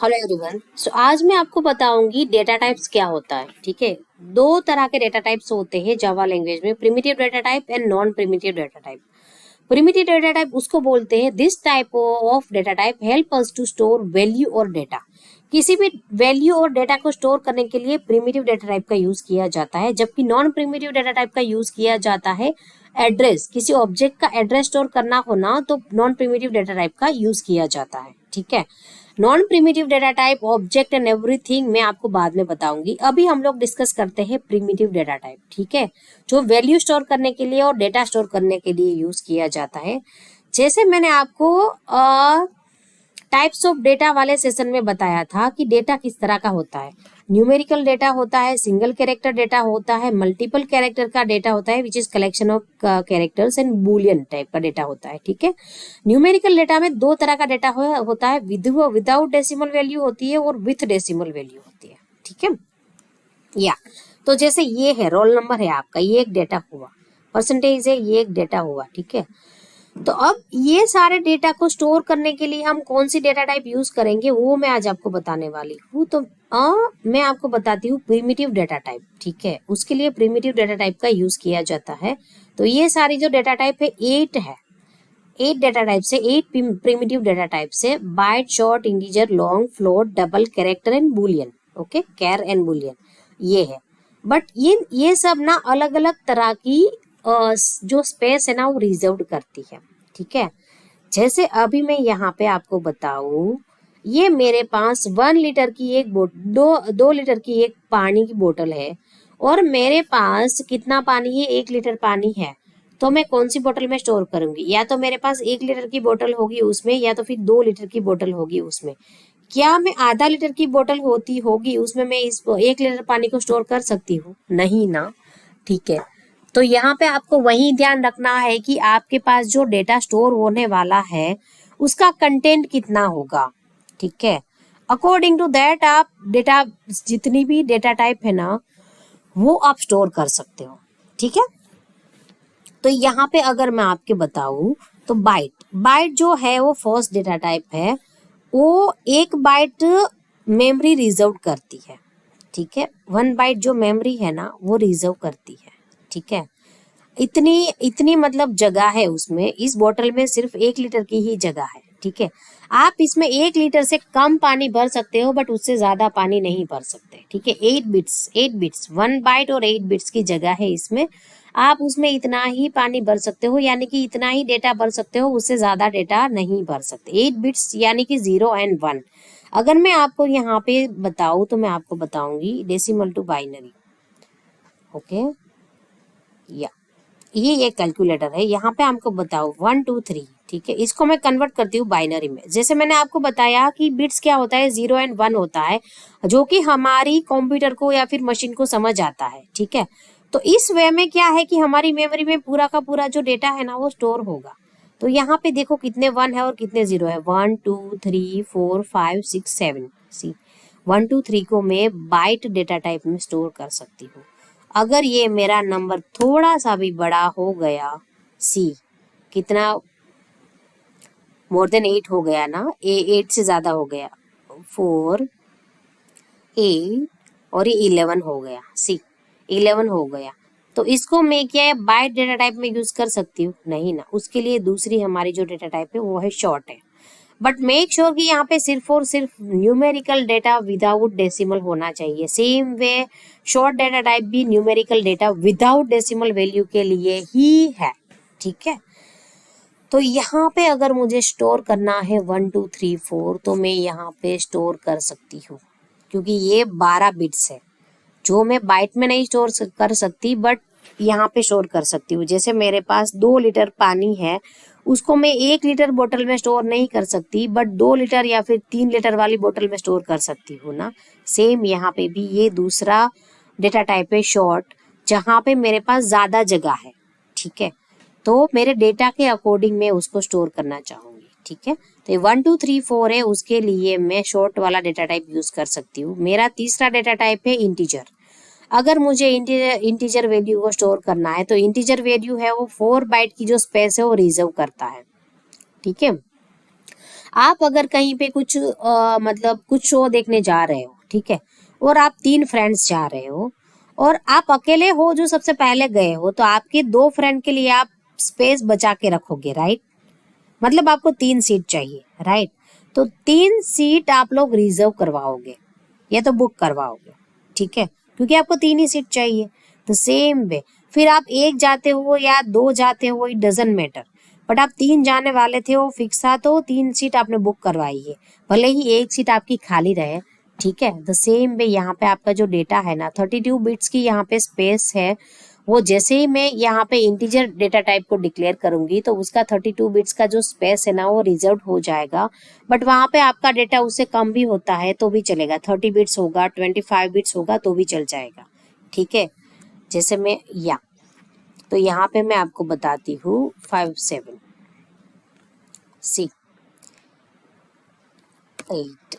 Hello everyone. आज मैं आपको बताऊंगी डेटा टाइप्स क्या होता है। ठीक है, दो तरह के डेटा टाइप्स होते हैं जावा लैंग्वेज में, primitive data type and non primitive data type. Primitive data type उसको बोलते हैं, this type of data type help us to store value और डेटा। किसी भी वैल्यू और डेटा को स्टोर करने के लिए प्रिमिटिव डेटा टाइप का यूज किया जाता है, जबकि नॉन प्रिमिटिव डेटा टाइप का यूज किया जाता है एड्रेस, किसी ऑब्जेक्ट का एड्रेस स्टोर करना हो ना, तो नॉन प्रिमिटिव डेटा टाइप का यूज किया जाता है। ठीक है, non primitive data type object and everything मैं आपको बाद में बताऊंगी। अभी हम लोग डिस्कस करते हैं प्रिमिटिव डेटा टाइप। ठीक है, जो वैल्यू स्टोर करने के लिए और डेटा स्टोर करने के लिए यूज किया जाता है। जैसे मैंने आपको टाइप्स ऑफ डेटा वाले सेशन में बताया था कि डेटा किस तरह का होता है। न्यूमेरिकल डेटा होता है, सिंगल कैरेक्टर डेटा होता है, मल्टीपल कैरेक्टर का डेटा होता है which is collection of characters, and Boolean type का डेटा होता है। ठीक है, न्यूमेरिकल डेटा में दो तरह का डेटा होता है, विदाउट डेसिमल वैल्यू होती है और विथ डेसिमल वैल्यू होती है। ठीक है, या तो जैसे ये है रोल नंबर है आपका, ये एक डेटा हुआ, परसेंटेज है, ये एक डेटा हुआ। ठीक है, तो अब ये सारे डेटा को स्टोर करने के लिए हम कौन सी डेटा टाइप यूज करेंगे वो मैं आज आपको बताने वाली हूँ। तो मैं आपको बताती हूँ प्रिमिटिव डेटा टाइप। ठीक है, उसके लिए प्रिमिटिव डेटा टाइप का यूज किया जाता है। तो ये सारी जो डेटा टाइप है 8 है, 8 डेटा टाइप से, 8 प्रिमिटिव डेटा टाइप से, byte, short, integer, long, float, double, character and boolean. Okay, char and boolean ये है। बट ये सब ना अलग अलग तरह की जो स्पेस है ना वो रिजर्व करती है। ठीक है, जैसे अभी मैं यहाँ पे आपको बताऊं, ये मेरे पास 1 लीटर की एक दो लीटर की एक पानी की बोतल है, और मेरे पास कितना पानी है, 1 लीटर पानी है। तो मैं कौन सी बोतल में स्टोर करूंगी? या तो मेरे पास 1 लीटर की बोतल होगी उसमें, या तो फिर 2 लीटर की बोतल होगी उसमें। क्या मैं आधा लीटर की बोतल होगी उसमें मैं इस 1 लीटर पानी को स्टोर कर सकती हूँ? नहीं ना। ठीक है, तो यहाँ पे आपको वही ध्यान रखना है कि आपके पास जो डेटा स्टोर होने वाला है उसका कंटेंट कितना होगा। ठीक है, अकॉर्डिंग टू दैट आप डेटा, जितनी भी डेटा टाइप है ना वो आप स्टोर कर सकते हो। ठीक है, तो यहाँ पे अगर मैं आपके बताऊं तो बाइट, बाइट जो है वो फर्स्ट डेटा टाइप है, वो 1 बाइट मेमोरी रिजर्व करती है। ठीक है, 1 बाइट जो मेमोरी है ना वो रिजर्व करती है। ठीक है, इतनी इतनी मतलब जगह है उसमें, इस बोतल में सिर्फ 1 लीटर की ही जगह है। ठीक है, आप इसमें 1 लीटर से कम पानी भर सकते हो, बट उससे ज्यादा पानी नहीं भर सकते। ठीक है, 8 बिट्स 1 बाइट और 8 बिट्स की जगह है इसमें, आप उसमें इतना ही पानी भर सकते हो, यानी कि इतना ही डेटा भर सकते हो, उससे ज्यादा डेटा नहीं भर सकते। 8 बिट्स यानी कि 0 एंड 1। अगर मैं आपको यहाँ पे बताऊं तो मैं आपको बताऊंगी डेसिमल टू बाइनरी। ओके, या ये कैलकुलेटर है, यहाँ पे हमको बताओ 1 2 3। ठीक है, इसको मैं कन्वर्ट करती हूँ बाइनरी में। जैसे मैंने आपको बताया कि बिट्स क्या होता है, 0 एंड 1 होता है, जो कि हमारी कंप्यूटर को या फिर मशीन को समझ आता है। ठीक है, तो इस वे में क्या है कि हमारी मेमोरी में पूरा का पूरा जो डेटा है ना वो स्टोर होगा। तो यहाँ पे देखो कितने 1 है और कितने 0 है, 1 2 3 4 5 6 7। सी 1 2 3 को मैं बाइट डेटा टाइप में स्टोर कर सकती हूँ। अगर ये मेरा नंबर थोड़ा सा भी बड़ा हो गया, सी कितना, मोर देन 8 हो गया ना, 8 से ज्यादा हो गया, 4 8 और ये 11 हो गया, सी 11 हो गया, तो इसको मैं क्या है बाइट डेटा टाइप में यूज कर सकती हूँ? नहीं ना, उसके लिए दूसरी हमारी जो डेटा टाइप है वो है शॉर्ट है। बट मेक श्योर कि यहाँ पे सिर्फ और सिर्फ न्यूमेरिकल डेटा विदाउट डेसिमल होना चाहिए। Same way short data type भी numerical data without decimal value के लिए ही है। ठीक है, तो यहाँ पे अगर मुझे स्टोर करना है 1 2 3 4, तो मैं यहाँ पे स्टोर कर सकती हूँ, क्योंकि ये 12 बिट्स है जो मैं बाइट में नहीं स्टोर कर सकती, बट यहाँ पे स्टोर कर सकती हूँ। जैसे मेरे पास 2 लीटर पानी है, उसको मैं 1 लीटर बोतल में स्टोर नहीं कर सकती, बट 2 लीटर या फिर 3 लीटर वाली बोतल में स्टोर कर सकती हूँ ना। सेम यहाँ पे भी ये दूसरा डेटा टाइप है शॉर्ट, जहाँ पे मेरे पास ज्यादा जगह है। ठीक है, तो मेरे डेटा के अकॉर्डिंग मैं उसको स्टोर करना चाहूंगी। ठीक है, तो ये 1 2 3 4 है, उसके लिए मैं शॉर्ट वाला डेटा टाइप यूज कर सकती हूँ। मेरा तीसरा डेटा टाइप है इंटीजर। अगर मुझे इंटीजर वैल्यू को स्टोर करना है तो इंटीजर वैल्यू है वो 4 बाइट की जो स्पेस है वो रिजर्व करता है। ठीक है, आप अगर कहीं पे कुछ मतलब कुछ शो देखने जा रहे हो, ठीक है, और आप 3 फ्रेंड्स जा रहे हो और आप अकेले हो जो सबसे पहले गए हो, तो आपके 2 फ्रेंड के लिए आप स्पेस बचा के रखोगे, राइट। मतलब आपको 3 सीट चाहिए, राइट। तो 3 सीट आप लोग रिजर्व करवाओगे या तो बुक करवाओगे, ठीक है, क्योंकि आपको 3 ही सीट चाहिए। तो सेम वे फिर आप 1 जाते हो या 2 जाते हो, इट डजंट मैटर, बट आप 3 जाने वाले थे, वो फिक्स था, तो 3 सीट आपने बुक करवाई है, भले ही 1 सीट आपकी खाली रहे, ठीक है। द सेम वे यहाँ पे आपका जो डेटा है ना, 32 बिट्स की यहाँ पे स्पेस है, वो जैसे ही मैं यहाँ पे इंटीजर डेटा टाइप को डिक्लेयर करूंगी तो उसका 32 बिट्स का जो स्पेस है ना वो रिजर्व हो जाएगा। बट वहां पे आपका डेटा उससे कम भी होता है तो भी चलेगा, 30 बिट्स होगा, 25 बिट्स होगा तो भी चल जाएगा, ठीक है। जैसे मैं तो यहाँ पे मैं आपको बताती हूँ 57 सी 8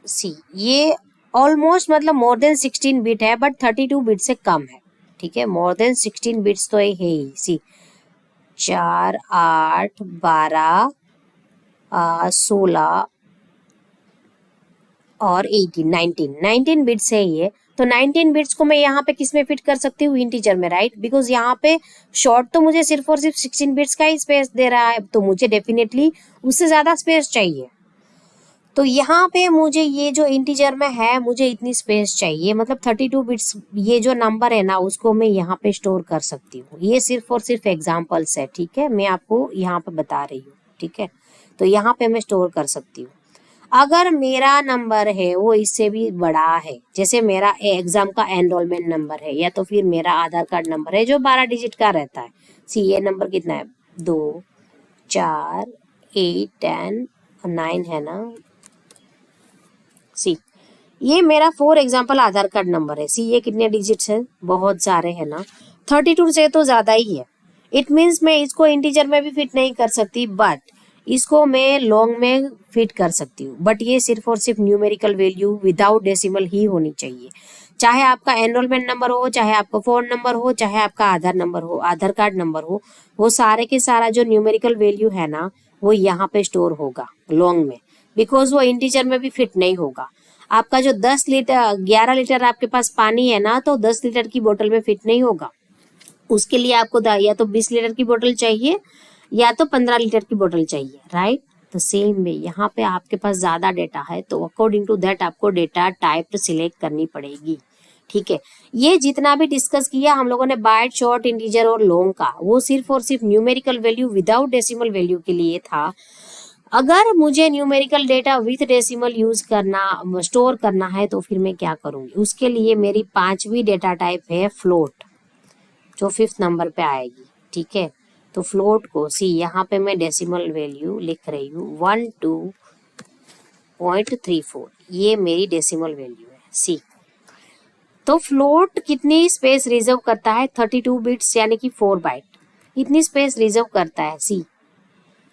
सी, ये ऑलमोस्ट मतलब मोर देन 16 बिट है बट 32 बिट से कम है, ठीक है। मोर देन 16 बिट्स तो है ही। सी 4 8 12 16 और 18 19 बिट्स है ये। तो 19 बिट्स को मैं यहाँ पे किस में फिट कर सकती हूँ, इंटीजर में, राइट, बिकॉज यहाँ पे शॉर्ट तो मुझे सिर्फ और सिर्फ 16 बिट्स का ही स्पेस दे रहा है, तो मुझे डेफिनेटली उससे ज्यादा स्पेस चाहिए। तो यहाँ पे मुझे ये जो इंटीजर में है मुझे इतनी स्पेस चाहिए, मतलब 32 बिट्स ये जो नंबर है ना उसको मैं यहाँ पे स्टोर कर सकती हूँ। ये सिर्फ और सिर्फ एग्जाम्पल्स है, ठीक है, मैं आपको यहाँ पे बता रही हूँ, ठीक है। तो यहाँ पे मैं स्टोर कर सकती हूँ। अगर मेरा नंबर है वो इससे भी बड़ा है, जैसे मेरा एग्जाम का एनरोलमेंट नंबर है या तो फिर मेरा आधार कार्ड नंबर है जो 12 डिजिट का रहता है। सी ये नंबर कितना है, 2 4 8 10 9 है ना। सी ये मेरा for example Aadhaar card number है। सी ये कितने डिजिट्स है, बहुत सारे है ना, 32 से तो ज्यादा ही है। इट मीन्स मैं इसको इंटीजर में भी फिट नहीं कर सकती, बट इसको मैं लॉन्ग में फिट कर सकती हूँ। बट ये सिर्फ और सिर्फ न्यूमेरिकल वैल्यू विदाउट डेसिमल ही होनी चाहिए, चाहे आपका एनरोलमेंट नंबर हो, चाहे आपका फोन नंबर हो, चाहे आपका आधार नंबर हो, आधार कार्ड नंबर हो, वो सारे के सारा जो न्यूमेरिकल वैल्यू है ना वो यहाँ पे स्टोर होगा लॉन्ग में, बिकॉज वो इंटीजर में भी फिट नहीं होगा। आपका जो 10 लीटर 11 लीटर आपके पास पानी है ना, तो 10 लीटर की बोतल में फिट नहीं होगा। उसके लिए आपको या तो 20 लीटर की बोतल चाहिए या तो 15 लीटर की बोतल चाहिए, राइट। तो सेम में यहाँ पे आपके पास ज्यादा डेटा है तो अकॉर्डिंग टू दैट आपको डेटा टाइप सिलेक्ट करनी पड़ेगी, ठीक है। ये जितना भी डिस्कस किया हम लोगों ने बाइट, शॉर्ट, इंटीजर और लॉन्ग का, वो सिर्फ और सिर्फ numerical value without decimal value के लिए था। अगर मुझे numerical data with decimal use करना, स्टोर करना है तो फिर मैं क्या करूंगी, उसके लिए मेरी 5वीं डेटा टाइप है फ्लोट, जो 5th नंबर पे आएगी, ठीक है। तो फ्लोट को सी यहाँ पे मैं डेसिमल वैल्यू लिख रही हूँ 12.34, ये मेरी डेसिमल वैल्यू है सी। तो फ्लोट कितनी स्पेस रिजर्व करता है, 32 बिट्स यानी कि 4 बाइट, इतनी स्पेस रिजर्व करता है सी।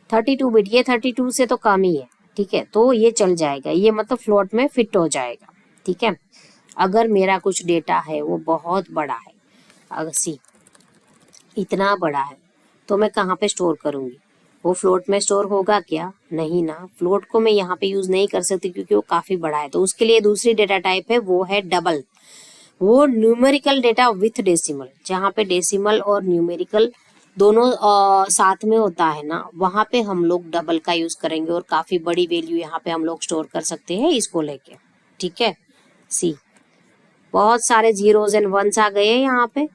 32 बिट, ये 32 से तो कम ही है, ठीक है, तो ये चल जाएगा, ये मतलब फ्लोट में फिट हो जाएगा, ठीक है। अगर मेरा कुछ डेटा है वो बहुत बड़ा है, अगर सी इतना बड़ा है, तो मैं कहाँ पे स्टोर करूंगी, वो फ्लोट में स्टोर होगा क्या, नहीं ना। फ्लोट को मैं यहाँ पे यूज नहीं कर सकती क्योंकि वो काफी बड़ा है। तो उसके लिए दूसरी डेटा टाइप है वो है डबल, वो न्यूमेरिकल डेटा विथ डेसिमल, जहाँ पे डेसिमल और न्यूमेरिकल दोनों साथ में होता है ना, वहां पे हम लोग डबल का यूज करेंगे और काफी बड़ी वैल्यू यहाँ पे हम लोग स्टोर कर सकते हैं इसको लेके, ठीक है। सी बहुत सारे जीरोज एंड वंस आ गए हैं यहाँ पे।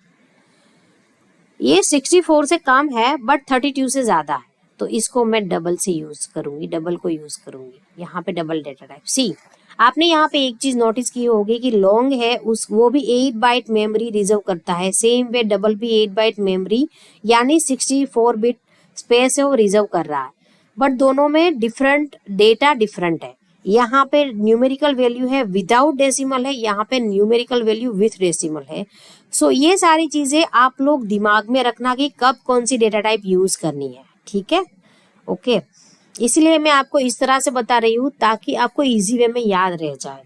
ये 64 से कम है बट 32 से ज्यादा है, तो इसको मैं डबल से यूज करूंगी, डबल को यूज करूंगी यहाँ पे, डबल डेटा टाइप। सी आपने यहाँ पे एक चीज नोटिस की होगी कि लॉन्ग है उस वो भी 8 बाइट मेमोरी रिजर्व करता है, सेम वे डबल भी 8 बाइट मेमोरी यानी 64 बिट स्पेस है वो रिजर्व कर रहा है, बट दोनों में डिफरेंट डेटा डिफरेंट है। यहाँ पे न्यूमेरिकल वैल्यू है विदाउट डेसिमल है, यहाँ पे न्यूमेरिकल वैल्यू विथ डेसिमल है। सो ये सारी चीजें आप लोग दिमाग में रखना कि कब कौन सी डेटा टाइप यूज करनी है, ठीक है, ओके। इसलिए मैं आपको इस तरह से बता रही हूँ ताकि आपको इजी वे में याद रह जाए।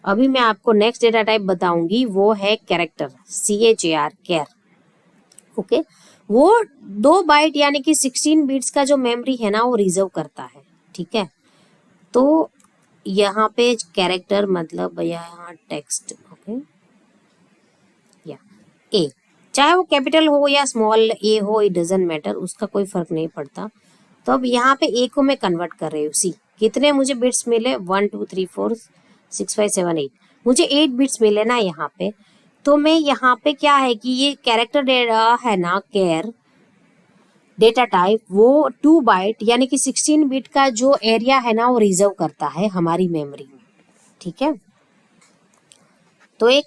अभी मैं आपको नेक्स्ट डेटा टाइप बताऊंगी, वो है कैरेक्टर, CHAR कैर, ओके। वो 2 बाइट यानी कि 16 बिट्स का जो मेमोरी है ना वो रिजर्व करता है, ठीक है। तो यहाँ पे कैरेक्टर मतलब यहाँ टेक्स्ट, ओके, या ए, चाहे वो कैपिटल हो या स्मॉल ए हो, इट डजंट मैटर, उसका कोई फर्क नहीं पड़ता। तो अब यहाँ पे ए को मैं कन्वर्ट कर रही हूँ। सी कितने मुझे बिट्स मिले, 1 2 3 4 6 5 7 8, मुझे 8 बिट्स मिले ना यहाँ पे। तो मैं यहाँ पे क्या है कि ये कैरेक्टर डेटा है ना, कैर डेटा टाइप, वो 2 बाइट यानी कि 16 बिट का जो एरिया है ना वो रिजर्व करता है हमारी मेमोरी में, ठीक है। तो एक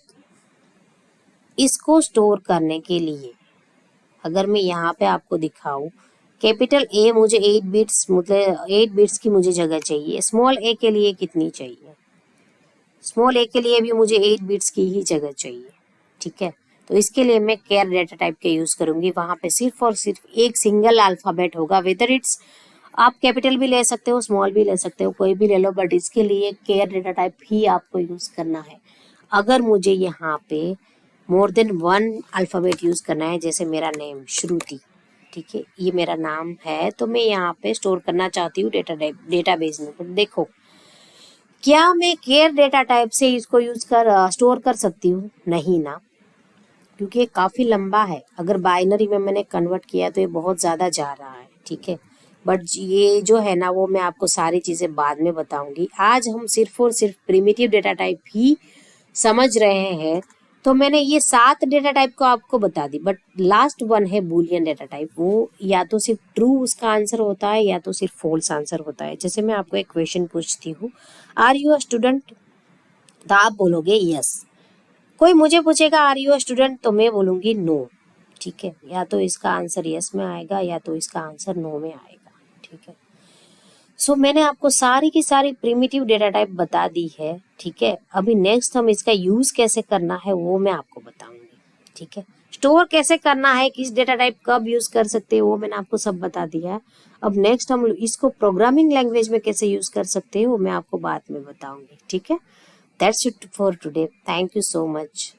इसको स्टोर करने के लिए अगर मैं यहाँ पे आपको दिखाऊं, कैपिटल ए मुझे 8 बिट्स, मतलब 8 बिट्स की मुझे जगह चाहिए। स्मॉल ए के लिए कितनी चाहिए, स्मॉल ए के लिए भी मुझे 8 बिट्स की ही जगह चाहिए, ठीक है। तो इसके लिए मैं केयर डेटा टाइप के यूज करूंगी। वहां पे सिर्फ और सिर्फ एक सिंगल अल्फाबेट होगा, वेदर इट्स, आप कैपिटल भी ले सकते हो, स्मॉल भी ले सकते हो, कोई भी ले लो, बट इसके लिए केयर डेटा टाइप ही आपको यूज करना है। अगर मुझे यहाँ पे मोर देन 1 अल्फाबेट यूज करना है, जैसे मेरा नेम श्रुति, ठीक है, ये मेरा नाम है, तो मैं यहाँ पे स्टोर करना चाहती हूँ डेटाबेस में। तो देखो, क्या मैं केयर डेटा टाइप से इसको यूज कर स्टोर कर सकती हूँ? नहीं ना, क्योंकि ये काफी लंबा है। अगर बाइनरी में मैंने कन्वर्ट किया तो ये बहुत ज्यादा जा रहा है, ठीक है। बट ये जो है ना वो मैं आपको सारी चीजें बाद में बताऊंगी। आज हम सिर्फ और सिर्फ प्रिमिटिव डेटा टाइप ही समझ रहे हैं। तो मैंने ये 7 डेटा टाइप को आपको बता दी, बट लास्ट वन है बूलियन डेटा टाइप। वो या तो सिर्फ ट्रू उसका आंसर होता है या तो सिर्फ फॉल्स आंसर होता है। जैसे मैं आपको एक क्वेश्चन पूछती हूँ, आर यू अ स्टूडेंट, तो आप बोलोगे यस। कोई मुझे पूछेगा आर यू अ स्टूडेंट, तो मैं बोलूंगी नो, ठीक है। या तो इसका आंसर यस में आएगा या तो इसका आंसर नो में आएगा, ठीक है। सो मैंने आपको सारी की सारी प्रिमिटिव डेटा टाइप बता दी है, ठीक है। अभी नेक्स्ट हम इसका यूज कैसे करना है वो मैं आपको बताऊंगी, ठीक है। स्टोर कैसे करना है, किस डेटा टाइप कब यूज कर सकते हैं वो मैंने आपको सब बता दिया है। अब नेक्स्ट हम इसको प्रोग्रामिंग लैंग्वेज में कैसे यूज कर सकते हैं वो मैं आपको बाद में बताऊंगी, ठीक है। That's it for today, thank you so much.